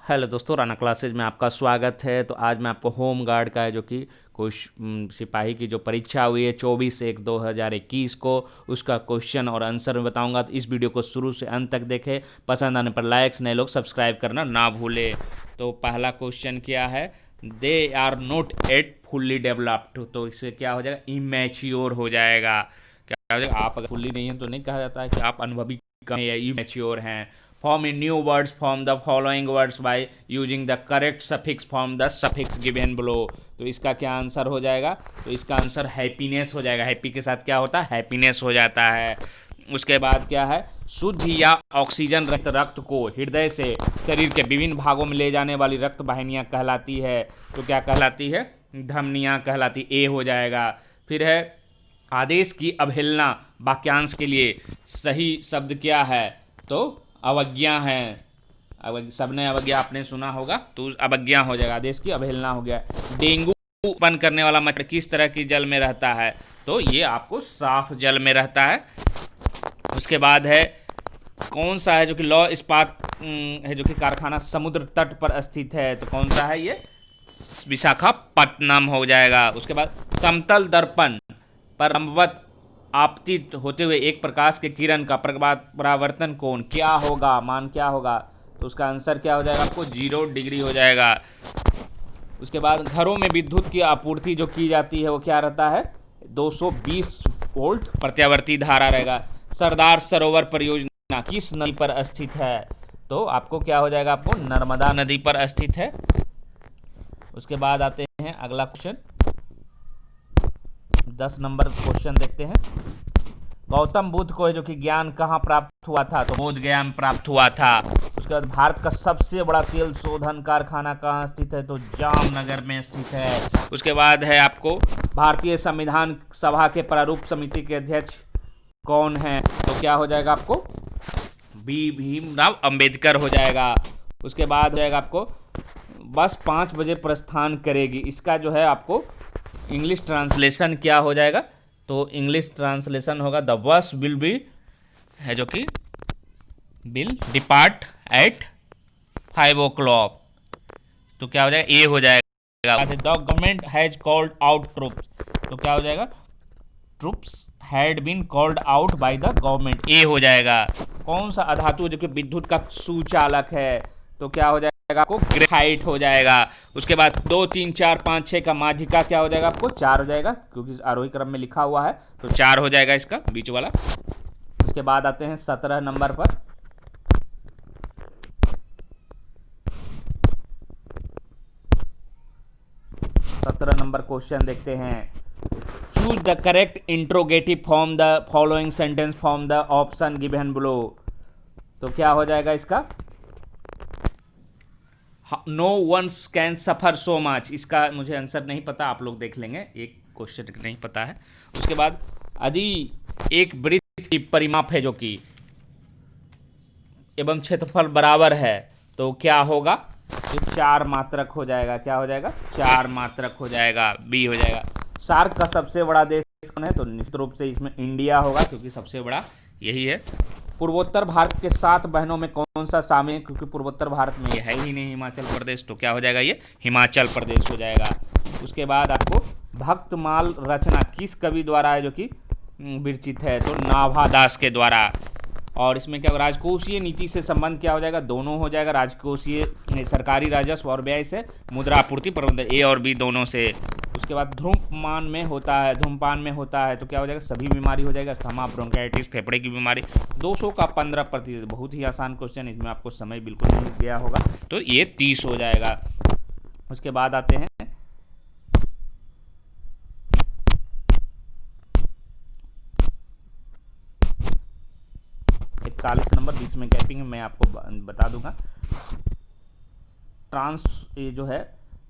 Hello दोस्तों, Rana classes में आपका स्वागत है। तो आज मैं आपको होम गार्ड का है जो कि कुछ सिपाही की जो परीक्षा हुई है 24/1/2021 को, उसका क्वेश्चन और आंसर में बताऊंगा। तो इस वीडियो को शुरू से अंत तक देखें। पसंद आने पर लाइक्स, नए लोग सब्सक्राइब करना ना भूलें। तो पहला क्वेश्चन क्या है, they are not at fully developed. तो इससे क्या हो जाएगा, इमेच्योर हो जाएगा। क्या हो जाएगा, आप अगर फुल्ली नहीं है तो नहीं कहा जाता है कि आप अनुभवी कम है या इमेच्योर हैं। Form in new words from the following words by using the correct suffix from the suffix given below। तो इसका क्या आंसर हो जाएगा, तो इसका आंसर हैप्पीनेस हो जाएगा। हैप्पी के साथ क्या होता है, हैप्पीनेस हो जाता है। उसके बाद क्या है, शुद्ध या ऑक्सीजन रहित रक्त को हृदय से शरीर के विभिन्न भागों में ले जाने वाली रक्त वाहिनियाँ कहलाती है। तो क्या कहलाती है, धमनियाँ कहलाती, ए हो जाएगा। फिर है, आदेश की अवहेलना वाक्यांश के लिए सही शब्द क्या है, तो अवज्ञा है। सबने अवज्ञा आपने सुना होगा, तो अवज्ञा हो जाएगा, आदेश की अवहेलना हो गया। डेंगू उत्पन्न करने वाला मच्छर किस तरह की जल में रहता है, तो ये आपको साफ जल में रहता है। उसके बाद है, कौन सा है जो कि लौ इस्पात है जो कि कारखाना समुद्र तट पर स्थित है, तो कौन सा है ये, विशाखापट्टनम हो जाएगा। उसके बाद समतल दर्पण पर लंबवत आपतित होते हुए एक प्रकाश के किरण का परावर्तन कोण क्या होगा, मान क्या होगा, तो उसका आंसर क्या हो जाएगा, आपको 0 डिग्री हो जाएगा। उसके बाद घरों में विद्युत की आपूर्ति जो की जाती है वो क्या रहता है, 220 वोल्ट प्रत्यावर्ती धारा रहेगा। सरदार सरोवर परियोजना किस नदी पर स्थित है, तो आपको क्या हो जाएगा, आपको नर्मदा नदी पर स्थित है। उसके बाद आते हैं अगला क्वेश्चन, 10 नंबर क्वेश्चन देखते हैं। गौतम बुद्ध को जो कि ज्ञान कहाँ प्राप्त हुआ था, तो बोध गया में प्राप्त हुआ था। उसके बाद भारत का सबसे बड़ा तेल शोधन कारखाना कहाँ स्थित है, तो जामनगर में स्थित है। उसके बाद है आपको, भारतीय संविधान सभा के प्रारूप समिति के अध्यक्ष कौन है, तो क्या हो जाएगा, आपको बी भीमराव अंबेडकर हो जाएगा। उसके बाद हो जाएगा आपको, बस 5 बजे प्रस्थान करेगी, इसका जो है आपको इंग्लिश ट्रांसलेशन क्या हो जाएगा, तो इंग्लिश ट्रांसलेशन होगा, द बस विल बी है जो कि विल डिपार्ट एट 5 o'clock। तो क्या हो जाएगा, ए हो जाएगा। The government has called out troops, तो क्या हो जाएगा, troops had been called out by the government, A हो जाएगा। कौन सा अधातु जो कि विद्युत का सुचालक है, तो क्या हो जाएगा, आपको ग्रेफाइट हो जाएगा। उसके बाद 2 3 4 5 6 का माध्यिका क्या हो जाएगा, आपको 4 हो जाएगा, क्योंकि आरोही क्रम में लिखा हुआ है, तो 4 हो जाएगा इसका बीच वाला। उसके बाद आते हैं 17 नंबर पर, क्वेश्चन देखते हैं। Choose the correct interrogative form the following sentence form the option given below, तो क्या हो जाएगा इसका, no ones can suffer so much, इसका मुझे आंसर नहीं पता, आप लोग देख लेंगे, एक क्वेश्चन नहीं पता है। उसके बाद यदि एक वृत्त की परिमाप है जो कि एवं क्षेत्रफल बराबर है, तो क्या होगा, तो 4 मात्रक हो जाएगा। क्या हो जाएगा, 4 मात्रक हो जाएगा, बी हो जाएगा। सार्क का सबसे बड़ा देश कौन है, तो निश्चित रूप से इसमें इंडिया होगा, क्योंकि सबसे बड़ा यही है। पूर्वोत्तर भारत के 7 बहनों में कौन सा शामिल है, क्योंकि पूर्वोत्तर भारत में ये है ही नहीं हिमाचल प्रदेश, तो क्या हो जाएगा, ये हिमाचल प्रदेश हो जाएगा। उसके बाद आपको भक्तमाल रचना किस कवि द्वारा है जो कि विरचित है, तो नाभादास के द्वारा। और इसमें क्या, राजकोषीय नीति से संबंध क्या हो जाएगा, दोनों हो जाएगा, राजकोषीय सरकारी राजस्व और व्यय से, मुद्रापूर्ति प्रबंधन, ए और बी दोनों से। उसके बाद धूम्रपान में होता है, तो क्या हो जाएगा, सभी बीमारी हो जाएगा, अस्थमा, ब्रोंकाइटिस, फेफड़े की बीमारी। 200 का 15%, बहुत ही आसान क्वेश्चन, इसमें आपको समय बिल्कुल नहीं गया होगा, तो ये 30 हो जाएगा। उसके बाद आते हैं 41 नंबर, बीच में गैपिंग मैं आपको बता दूंगा। ये जो है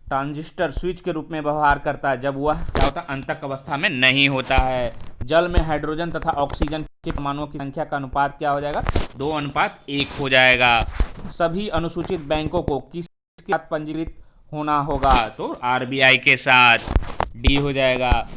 ट्रांजिस्टर स्विच के रूप में व्यवहार करता है जब वह क्या होता है, अंतक अवस्था में नहीं होता है। जल में हाइड्रोजन तथा ऑक्सीजन के परमाणुओं की संख्या का अनुपात क्या हो जाएगा, 2:1 हो जाएगा। सभी अनुसूचित बैंकों को किसके साथ पंजीकृत होना होगा, तो आरबीआई के साथ, डी हो जाएगा।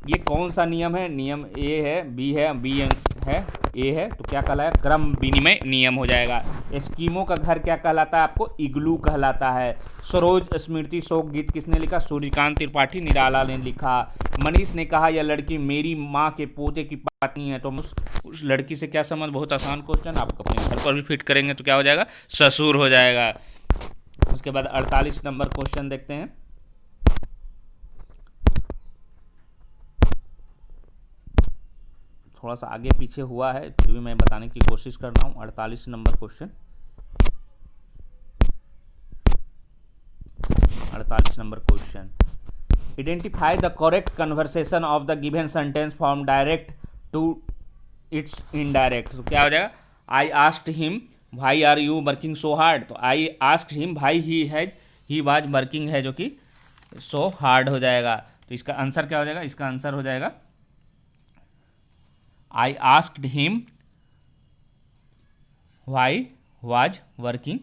ये कौन सा नियम है, नियम ए है, बी है, बी है ए है, तो क्या कहलाएगा, क्रम विनिमय नियम हो जाएगा। एस्कीमो का घर क्या कहलाता है आपको, इग्लू कहलाता है। सरोज स्मृति शोक गीत किसने लिखा, सूर्यकांत त्रिपाठी निराला ने लिखा। मनीष ने कहा यह लड़की मेरी माँ के पोते की पत्नी है, तो उस लड़की से क्या समझ, बहुत आसान क्वेश्चन, आप अपने घर पर भी फिट करेंगे तो क्या हो जाएगा, ससुर हो जाएगा। उसके बाद 48 नंबर क्वेश्चन देखते हैं। थोड़ा सा आगे पीछे हुआ है, फिर भी मैं बताने की कोशिश कर रहा हूँ। 48 number question, 48 number question, identify the correct conversation of the given sentence from direct to its indirect. तो क्या हो जाएगा, I asked him why are you working so hard, तो I asked him why he was working है जो कि so hard हो जाएगा। तो इसका आंसर क्या हो जाएगा, इसका आंसर हो जाएगा I asked him why was working,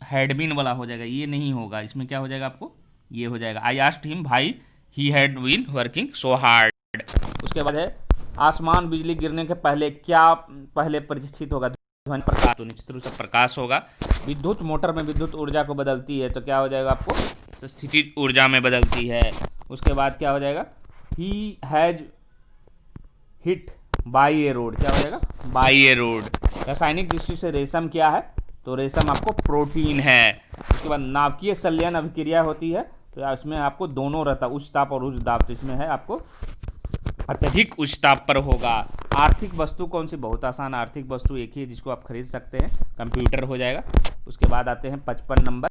had been वाला हो जाएगा, ये नहीं होगा, इसमें क्या हो जाएगा आपको, ये हो जाएगा I asked him why he had been working so hard. उसके बाद है आसमान बिजली गिरने के पहले क्या पहले परिचित होगा, ध्वनि प्रकाश, तो निश्चित रूप से प्रकाश होगा। विद्युत मोटर में विद्युत ऊर्जा को बदलती है, तो क्या हो जाएगा आपको, तो स्थितिज ऊर्जा में बदलती है। उसके बाद क्या हो जाएगा, he has hit by A road, क्या हो जाएगा, बाई ए रोड। रासायनिक दृष्टि से रेशम क्या है, तो रेशम आपको प्रोटीन है। उसके बाद नाभिकीय संलयन अभिक्रिया होती है, तो इसमें आपको दोनों रहता है, उच्च ताप और उच्च दाब, तो इसमें है आपको अत्यधिक उच्च ताप पर होगा। आर्थिक वस्तु कौन सी, बहुत आसान, आर्थिक वस्तु एक ही है जिसको आप खरीद सकते हैं, कंप्यूटर हो जाएगा। उसके बाद आते हैं 55 नंबर,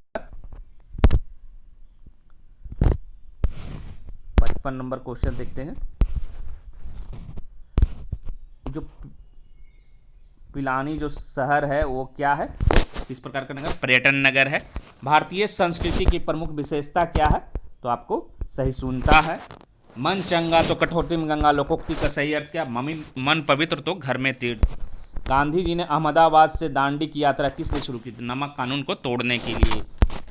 55 नंबर क्वेश्चन देखते हैं। जो पिलानी जो शहर है वो क्या है, किस प्रकार का नगर, पर्यटन नगर है। भारतीय संस्कृति की प्रमुख विशेषता क्या है, तो आपको सहिष्णुता है। मन चंगा तो कठौती में गंगा, लोकोक्ति का सही अर्थ क्या, मन पवित्र तो घर में तीर्थ। गांधी जी ने अहमदाबाद से दांडी की यात्रा किस लिए शुरू की थी, नमक कानून को तोड़ने के लिए।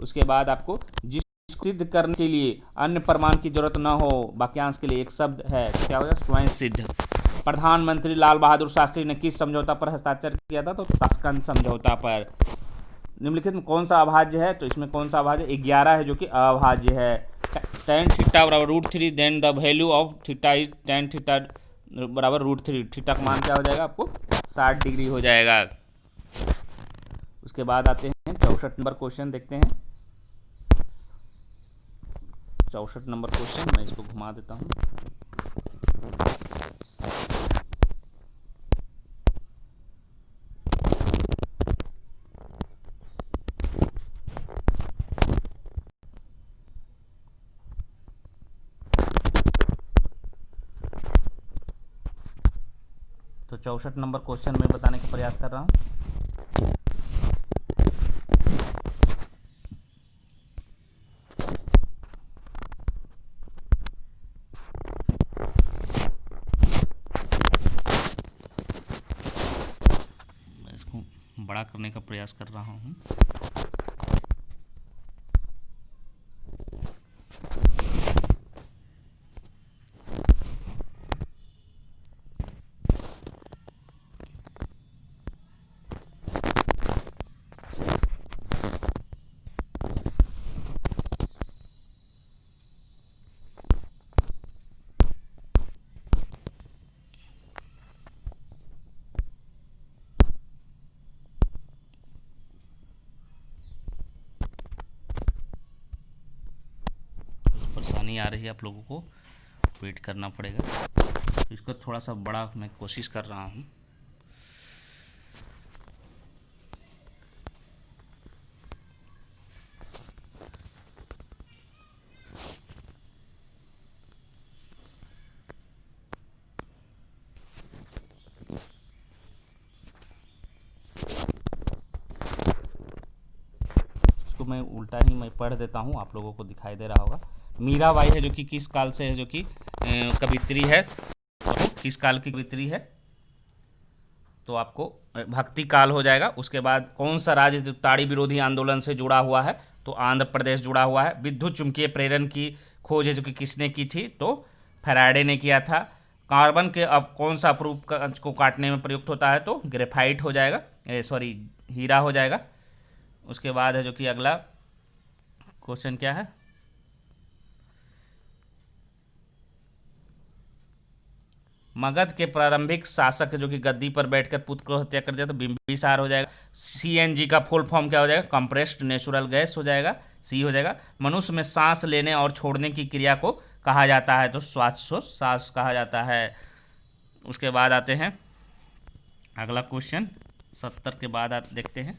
उसके बाद आपको जिस सिद्ध करने के लिए अन्य प्रमाण की जरूरत न हो, वाक्यांश के लिए एक शब्द है, क्या होगा, स्वयं सिद्ध। प्रधानमंत्री लाल बहादुर शास्त्री ने किस समझौता पर हस्ताक्षर किया था, तो ताशकंद समझौता पर। निम्नलिखित में कौन सा अभाज्य है, तो इसमें कौन सा अभाज्य, 11 है जो कि अभाज्य है। tan थीटा बराबर √3, then the value of theta is tan theta बराबर √3, थीटा का मान क्या हो जाएगा आपको, 60 डिग्री हो जाएगा। उसके बाद आते हैं 64 नंबर क्वेश्चन देखते हैं। 64 नंबर क्वेश्चन, मैं इसको घुमा देता हूँ। तो 64 नंबर क्वेश्चन में बताने का प्रयास कर रहा हूँ। मैं इसको बड़ा करने का प्रयास कर रहा हूँ। परेशानी आ रही है, आप लोगों को वेट करना पड़ेगा, तो इसको थोड़ा सा बड़ा मैं कोशिश कर रहा हूँ। इसको मैं उल्टा ही मैं पढ़ देता हूँ, आप लोगों को दिखाई दे रहा होगा। मीराबाई है जो कि किस काल से है, जो कि कवित्री है, तो किस काल की कवित्री है, तो आपको भक्ति काल हो जाएगा। उसके बाद कौन सा राज्य जो ताड़ी विरोधी आंदोलन से जुड़ा हुआ है, तो आंध्र प्रदेश जुड़ा हुआ है। विद्युत चुम्बकीय प्रेरण की खोज है जो कि किसने की थी, तो फैराडे ने किया था। कार्बन के अब कौन सा अपरूप कंच को काटने में प्रयुक्त होता है? तो ग्रेफाइट हो जाएगा, सॉरी हीरा हो जाएगा। उसके बाद है जो कि अगला क्वेश्चन क्या है, मगध के प्रारंभिक शासक जो कि गद्दी पर बैठकर पुत्र को हत्या कर दिया, तो बिंबिसार हो जाएगा। सीएनजी का फुल फॉर्म क्या हो जाएगा? कंप्रेस्ड नेचुरल गैस हो जाएगा, सी हो जाएगा। मनुष्य में सांस लेने और छोड़ने की क्रिया को कहा जाता है? तो श्वासोच्छ्वास कहा जाता है। उसके बाद आते हैं अगला क्वेश्चन, 70 के बाद देखते हैं।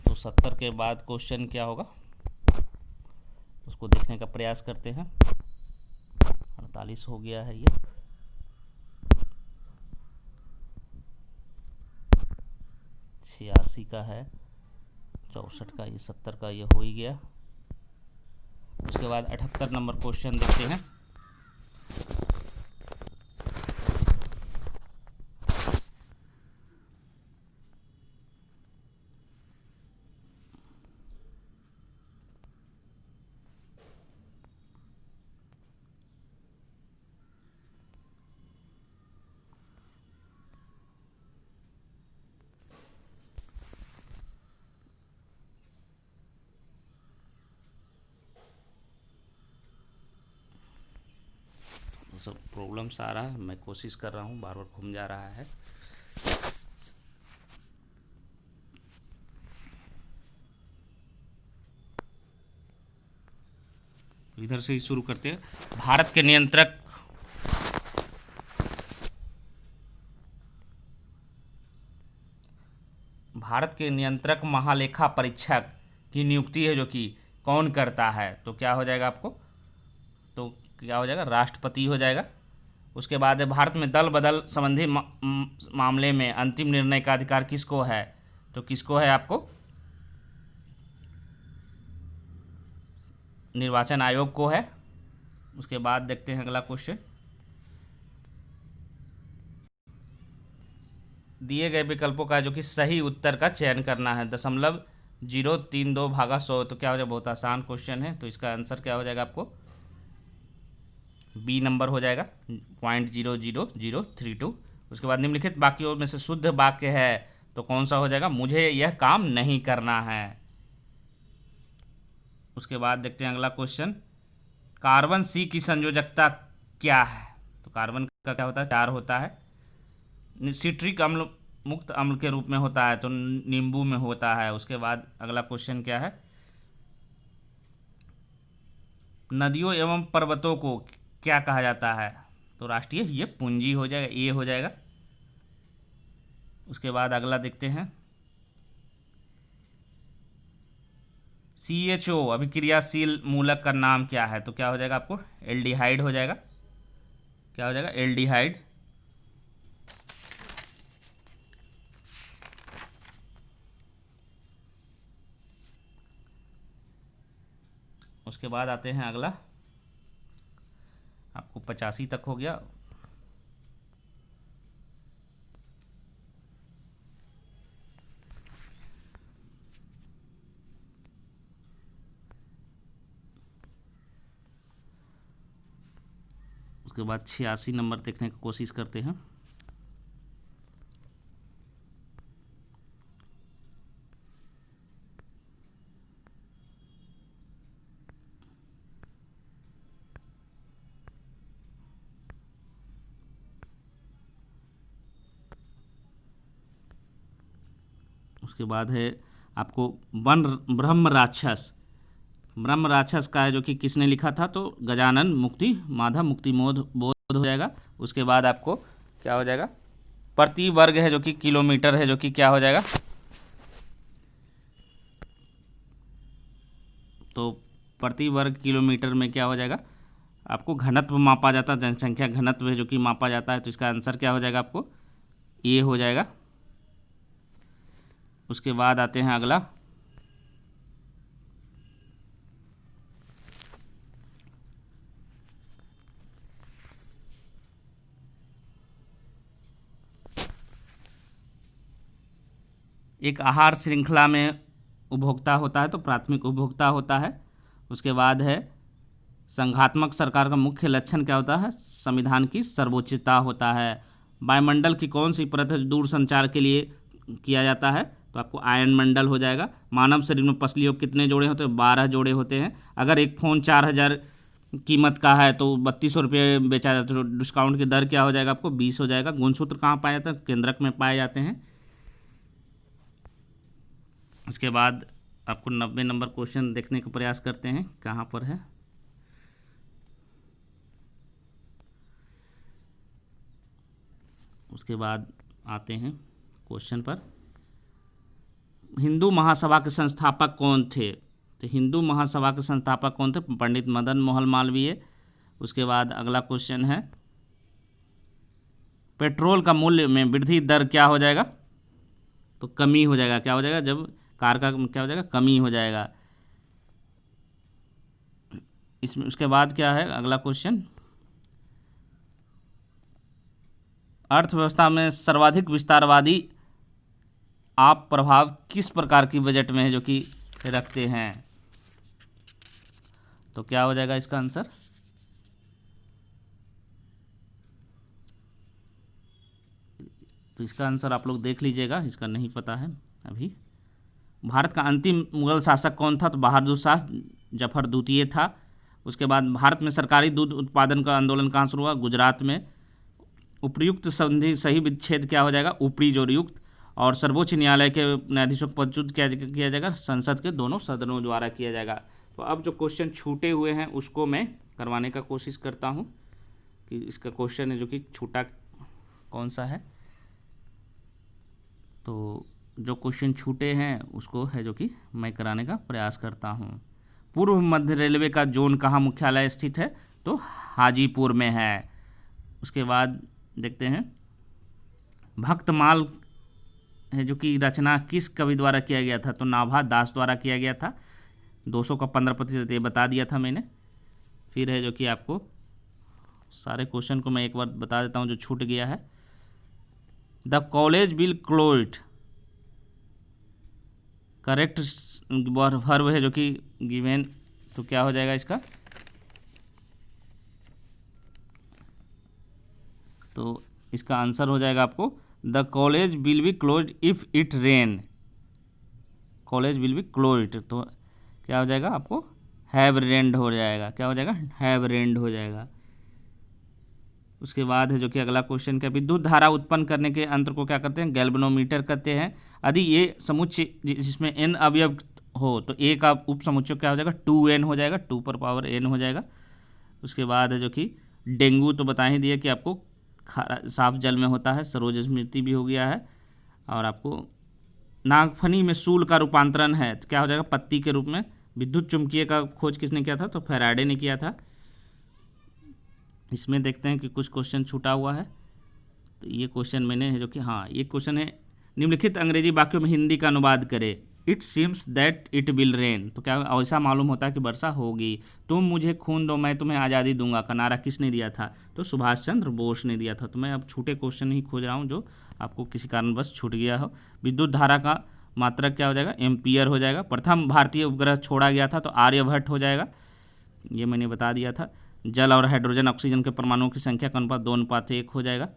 तो 70 के बाद क्वेश्चन क्या होगा उसको देखने का प्रयास करते हैं। 48 हो गया है ये। छियासी का है, 64 का, ये 70 का, ये हो ही गया। उसके बाद 78 नंबर क्वेश्चन देखते हैं। सब प्रॉब्लम्स आ रहा है, मैं कोशिश कर रहा हूँ, बार बार घूम जा रहा है। इधर से ही शुरू करते हैं। भारत के नियंत्रक महालेखा परीक्षक की नियुक्ति है जो कि कौन करता है? तो क्या हो जाएगा आपको? तो क्या हो जाएगा? राष्ट्रपति हो जाएगा। उसके बाद भारत में दल बदल संबंधी मामले में अंतिम निर्णय का अधिकार किसको है? तो किसको है आपको? निर्वाचन आयोग को है। उसके बाद देखते हैं अगला क्वेश्चन। दिए गए विकल्पों का जो कि सही उत्तर का चयन करना है। 0.032 भागा 100, तो क्या हो जाएगा? बहुत आसान क्वेश्चन है, तो इसका आंसर क्या हो जाएगा आपको? बी नंबर हो जाएगा, 0.00032। उसके बाद निम्नलिखित वाक्यों में से शुद्ध वाक्य है तो कौन सा हो जाएगा? मुझे यह काम नहीं करना है। उसके बाद देखते हैं अगला क्वेश्चन, कार्बन सी की संयोजकता क्या है? तो कार्बन का क्या होता है? 4 होता है। सिट्रिक अम्ल मुक्त अम्ल के रूप में होता है, तो नींबू में होता है। उसके बाद अगला क्वेश्चन क्या है, नदियों एवं पर्वतों को क्या कहा जाता है? तो राष्ट्रीय ये पूंजी हो जाएगा, ये हो जाएगा। उसके बाद अगला देखते हैं, CHO अभिक्रियाशील मूलक का नाम क्या है? तो क्या हो जाएगा आपको? एल्डिहाइड हो जाएगा। क्या हो जाएगा? एल्डिहाइड। उसके बाद आते हैं अगला, आपको 85 तक हो गया। उसके बाद 86 नंबर देखने की कोशिश करते हैं। उसके बाद है आपको वन ब्रह्म राक्षस। ब्रह्म राक्षस का है जो कि किसने लिखा था? तो गजानन मुक्ति माधव मुक्ति बोध हो जाएगा। उसके बाद आपको क्या हो जाएगा? प्रति वर्ग है जो कि किलोमीटर है, जो कि क्या हो जाएगा? तो प्रति वर्ग किलोमीटर में क्या हो जाएगा? आपको घनत्व मापा जाता है, जनसंख्या घनत्व है जो कि मापा जाता है, तो इसका आंसर क्या हो जाएगा आपको? ये हो जाएगा। उसके बाद आते हैं अगला, एक आहार श्रृंखला में उपभोक्ता होता है तो प्राथमिक उपभोक्ता होता है। उसके बाद है संघात्मक सरकार का मुख्य लक्षण क्या होता है, संविधान की सर्वोच्चता होता है। वायुमंडल की कौन सी परत है जो दूर संचार के लिए किया जाता है, तो आपको आयन मंडल हो जाएगा। मानव शरीर में पसलियों कितने जोड़े होते हैं, 12 जोड़े होते हैं। अगर एक फ़ोन 4000 कीमत का है तो 3200 रुपये बेचा जाता है, तो डिस्काउंट की दर क्या हो जाएगा, आपको 20 हो जाएगा। गुणसूत्र कहाँ पाए जाते हैं, केंद्रक में पाए जाते हैं। उसके बाद आपको 90 नंबर क्वेश्चन देखने का प्रयास करते हैं, कहाँ पर है। उसके बाद आते हैं क्वेश्चन पर, हिंदू महासभा के संस्थापक कौन थे, तो हिंदू महासभा के संस्थापक कौन थे, पंडित मदन मोहन मालवीय। उसके बाद अगला क्वेश्चन है, पेट्रोल का मूल्य में वृद्धि दर क्या हो जाएगा, तो कमी हो जाएगा। क्या हो जाएगा, जब कार का क्या हो जाएगा, कमी हो जाएगा इसमें। उसके बाद क्या है अगला क्वेश्चन, अर्थव्यवस्था में सर्वाधिक विस्तारवादी आप प्रभाव किस प्रकार की बजट में है जो कि रखते हैं, तो क्या हो जाएगा इसका आंसर, तो इसका आंसर आप लोग देख लीजिएगा, इसका नहीं पता है अभी। भारत का अंतिम मुगल शासक कौन था, तो बहादुर शाह जफर द्वितीय था। उसके बाद भारत में सरकारी दूध उत्पादन का आंदोलन कहाँ शुरू हुआ, गुजरात में। उपयुक्त संधि सही विच्छेद क्या हो जाएगा, ऊपरी जोरयुक्त। और सर्वोच्च न्यायालय के न्यायाधीशों को पदच्युत किया जाएगा, संसद के दोनों सदनों द्वारा किया जाएगा। तो अब जो क्वेश्चन छूटे हुए हैं उसको मैं करवाने का कोशिश करता हूँ कि इसका क्वेश्चन है जो कि छूटा कौन सा है। तो जो क्वेश्चन छूटे हैं उसको है जो कि मैं कराने का प्रयास करता हूँ। पूर्व मध्य रेलवे का जोन कहाँ मुख्यालय स्थित है, तो हाजीपुर में है। उसके बाद देखते हैं, भक्तमाल है जो कि रचना किस कवि द्वारा किया गया था, तो नाभा दास द्वारा किया गया था। 200 का 15% ये बता दिया था मैंने। फिर है जो कि आपको सारे क्वेश्चन को मैं एक बार बता देता हूँ जो छूट गया है। The college will close, correct verb है जो कि गिवेन, तो क्या हो जाएगा इसका, तो इसका आंसर हो जाएगा आपको the college will be close if it rain, college will be close, तो क्या हो जाएगा आपको हैव रेन्ड हो जाएगा। क्या हो जाएगा, हैव रेन्ड हो जाएगा। उसके बाद है जो कि अगला क्वेश्चन क्या, विद्युत धारा उत्पन्न करने के यंत्र को क्या करते हैं, गैल्वेनोमीटर कहते हैं। यदि ये समुच्चय जिसमें n अवयव हो तो ए का उप समुच्चय क्या हो जाएगा, 2n हो जाएगा, 2 पर पावर n हो जाएगा। उसके बाद है जो कि डेंगू तो बता ही दिया कि आपको साफ जल में होता है, सरोज स्मृति भी हो गया है। और आपको नागफनी में सूल का रूपांतरण है तो क्या हो जाएगा, पत्ती के रूप में। विद्युत चुम्बकीय का खोज किसने किया था, तो फैराडे ने किया था। इसमें देखते हैं कि कुछ क्वेश्चन छूटा हुआ है, तो ये क्वेश्चन मैंने है जो कि हाँ, ये क्वेश्चन है, निम्नलिखित अंग्रेजी वाक्यों में हिंदी का अनुवाद करें। It seems that it will rain, तो क्या ऐसा मालूम होता है कि वर्षा होगी। तुम मुझे खून दो मैं तुम्हें आज़ादी दूंगा का नारा किसने दिया था, तो सुभाष चंद्र बोस ने दिया था। तो मैं अब छूटे क्वेश्चन ही खोज रहा हूँ जो आपको किसी कारणवश छूट गया हो। विद्युत धारा का मात्रक क्या हो जाएगा, एम्पियर हो जाएगा। प्रथम भारतीय उपग्रह छोड़ा गया था तो आर्यभट्ट हो जाएगा, ये मैंने बता दिया था। जल और हाइड्रोजन ऑक्सीजन के परमाणुओं की संख्या का अनुपात 2:1 हो जाएगा।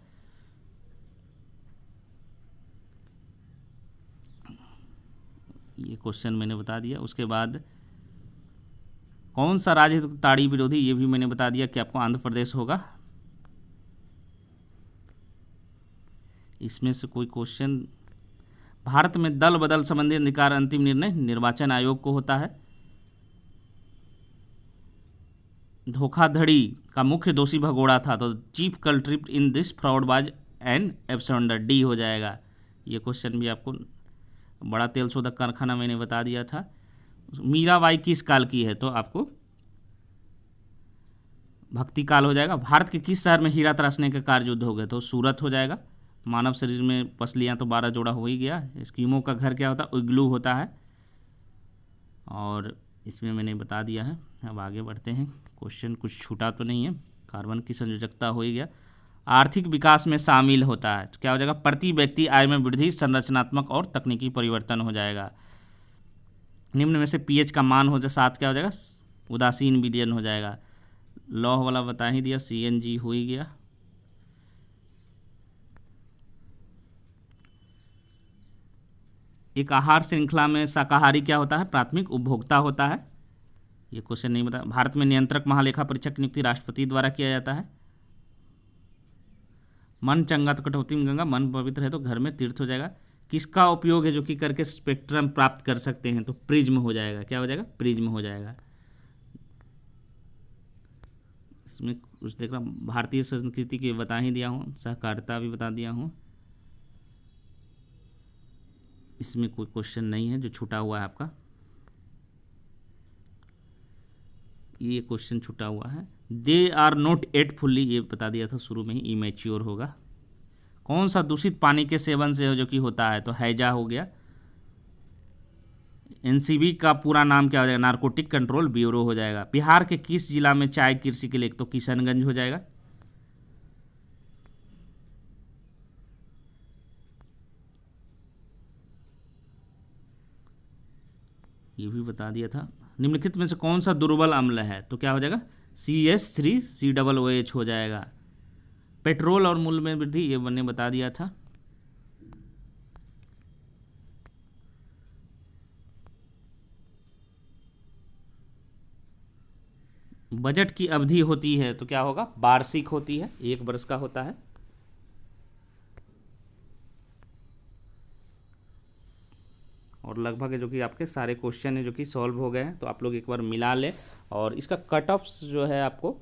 ये क्वेश्चन मैंने बता दिया। उसके बाद कौन सा राज्य ताड़ी विरोधी, ये भी मैंने बता दिया कि आपको आंध्र प्रदेश होगा। इसमें से कोई क्वेश्चन, भारत में दल बदल संबंधी अधिकार अंतिम निर्णय निर्वाचन आयोग को होता है। धोखाधड़ी का मुख्य दोषी भगोड़ा था तो chief culprit in this fraud was an absconder, D हो जाएगा। ये क्वेश्चन भी आपको, बड़ा तेल शोधक कारखाना मैंने बता दिया था। मीराबाई किस काल की है, तो आपको भक्ति काल हो जाएगा। भारत के किस शहर में हीरा तराशने के कार्य युद्ध हो गए, तो सूरत हो जाएगा। मानव शरीर में पसलियाँ तो 12 जोड़ा हो ही गया। स्कीमो का घर क्या होता है, इग्लू होता है। और इसमें मैंने बता दिया है। अब आगे बढ़ते हैं, क्वेश्चन कुछ छूटा तो नहीं है। कार्बन की संयोजकता हो ही गया। आर्थिक विकास में शामिल होता है। तो क्या हो जाएगा, प्रति व्यक्ति आय में वृद्धि, संरचनात्मक और तकनीकी परिवर्तन हो जाएगा। निम्न में से पीएच का मान हो जाए 7, क्या हो जाएगा, उदासीन विलयन हो जाएगा। लौह वाला बता ही दिया, सीएनजी हो ही गया। एक आहार श्रृंखला में शाकाहारी क्या होता है, प्राथमिक उपभोक्ता होता है। ये क्वेश्चन नहीं बता। भारत में नियंत्रक महालेखा परीक्षक की नियुक्ति राष्ट्रपति द्वारा किया जाता है। मन चंगा तो कटौती में गंगा, मन पवित्र है तो घर में तीर्थ हो जाएगा। किसका उपयोग है जो कि करके स्पेक्ट्रम प्राप्त कर सकते हैं, तो प्रिज्म हो जाएगा। क्या हो जाएगा, प्रिज्म हो जाएगा। इसमें कुछ देख रहा, भारतीय संस्कृति की बता ही दिया हूँ, सहकारिता भी बता दिया हूँ। इसमें कोई क्वेश्चन नहीं है जो छूटा हुआ है आपका, ये क्वेश्चन छूटा हुआ है। They are not at fully, ये बता दिया था शुरू में ही, इमेच्योर होगा। कौन सा दूषित पानी के सेवन से जो कि होता है, तो हैजा हो गया। एनसीबी का पूरा नाम क्या हो जाएगा, नारकोटिक कंट्रोल ब्यूरो हो जाएगा। बिहार के किस जिला में चाय कृषि के लिए, तो किशनगंज हो जाएगा। ये भी बता दिया था। निम्नलिखित में से कौन सा दुर्बल अम्ल है, तो क्या हो जाएगा, CH3COOH हो जाएगा। पेट्रोल और मूल्य में वृद्धि, ये मैंने बता दिया था। बजट की अवधि होती है तो क्या होगा, वार्षिक होती है, 1 वर्ष का होता है। और लगभग जो कि आपके सारे क्वेश्चन है जो कि सॉल्व हो गए हैं, तो आप लोग एक बार मिला लें। और इसका कट ऑफ्स जो है आपको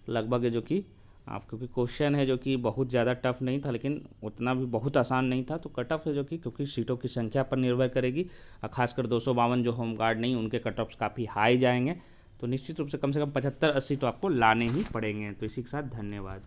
लगभग जो कि आप, क्योंकि क्वेश्चन है जो कि बहुत ज़्यादा टफ नहीं था लेकिन उतना भी बहुत आसान नहीं था, तो कट ऑफ है जो कि क्योंकि सीटों की संख्या पर निर्भर करेगी, और खासकर 252 जो होमगार्ड नहीं, उनके कट ऑफ्स काफ़ी हाई जाएंगे। तो निश्चित रूप से कम 75-80 तो आपको लाने ही पड़ेंगे। तो इसी के साथ धन्यवाद।